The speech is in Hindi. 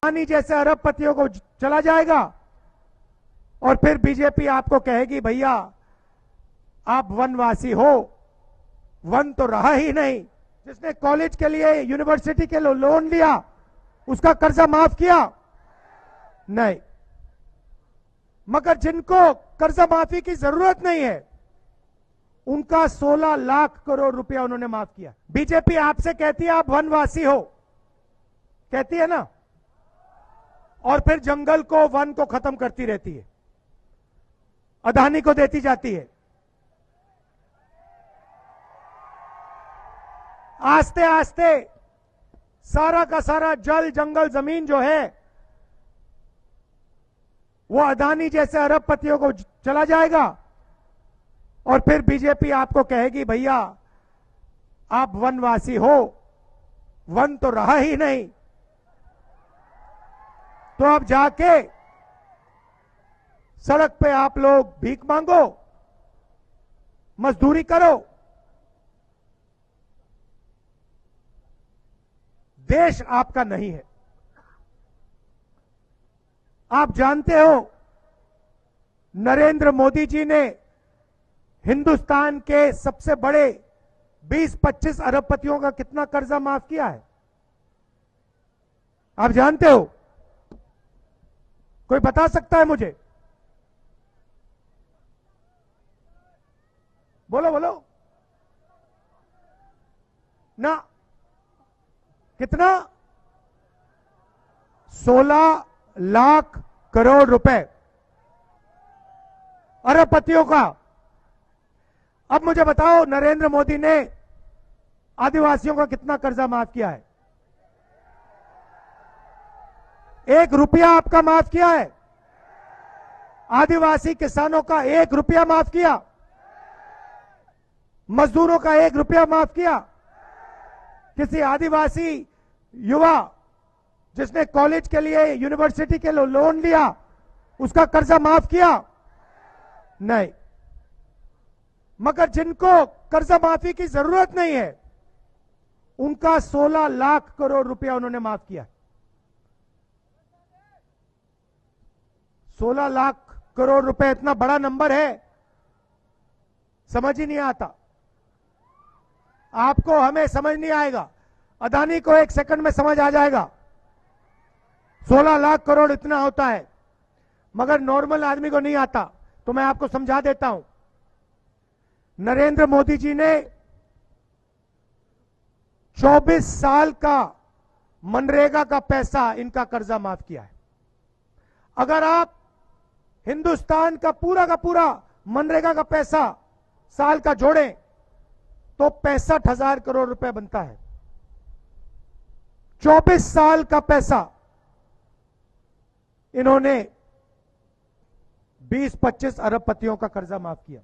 अदानी जैसे अरबपतियों को चला जाएगा और फिर बीजेपी आपको कहेगी भैया आप वनवासी हो। वन तो रहा ही नहीं। जिसने कॉलेज के लिए यूनिवर्सिटी के लिए लोन लिया उसका कर्जा माफ किया नहीं, मगर जिनको कर्जा माफी की जरूरत नहीं है उनका 16 लाख करोड़ रुपया उन्होंने माफ किया। बीजेपी आपसे कहती है आप वनवासी हो, कहती है ना, और फिर जंगल को वन को खत्म करती रहती है, अदानी को देती जाती है। आस्ते आस्ते सारा का सारा जल जंगल जमीन जो है वो अदानी जैसे अरबपतियों को चला जाएगा और फिर बीजेपी आपको कहेगी भैया आप वनवासी हो। वन तो रहा ही नहीं, तो अब जाके सड़क पे आप लोग भीख मांगो, मजदूरी करो। देश आपका नहीं है। आप जानते हो नरेंद्र मोदी जी ने हिंदुस्तान के सबसे बड़े 20-25 अरबपतियों का कितना कर्जा माफ किया है? आप जानते हो? कोई बता सकता है मुझे? बोलो बोलो ना। कितना? 16 लाख करोड़ रुपए अरबपतियों का। अब मुझे बताओ नरेंद्र मोदी ने आदिवासियों का कितना कर्जा माफ किया है? 1 रुपया आपका माफ किया है? आदिवासी किसानों का 1 रुपया माफ किया? मजदूरों का 1 रुपया माफ किया? किसी आदिवासी युवा जिसने कॉलेज के लिए यूनिवर्सिटी के लिए लोन लिया उसका कर्जा माफ किया नहीं, मगर जिनको कर्जा माफी की जरूरत नहीं है उनका 16 लाख करोड़ रुपया उन्होंने माफ किया। 16 लाख करोड़ रुपए इतना बड़ा नंबर है, समझ ही नहीं आता आपको, हमें समझ नहीं आएगा। अदानी को 1 सेकंड में समझ आ जाएगा 16 लाख करोड़ इतना होता है, मगर नॉर्मल आदमी को नहीं आता। तो मैं आपको समझा देता हूं। नरेंद्र मोदी जी ने 24 साल का मनरेगा का पैसा इनका कर्जा माफ किया है। अगर आप हिंदुस्तान का पूरा मनरेगा का पैसा साल का जोड़ें तो 65,000 करोड़ रुपए बनता है। 24 साल का पैसा इन्होंने 20-25 अरबपतियों का कर्जा माफ किया।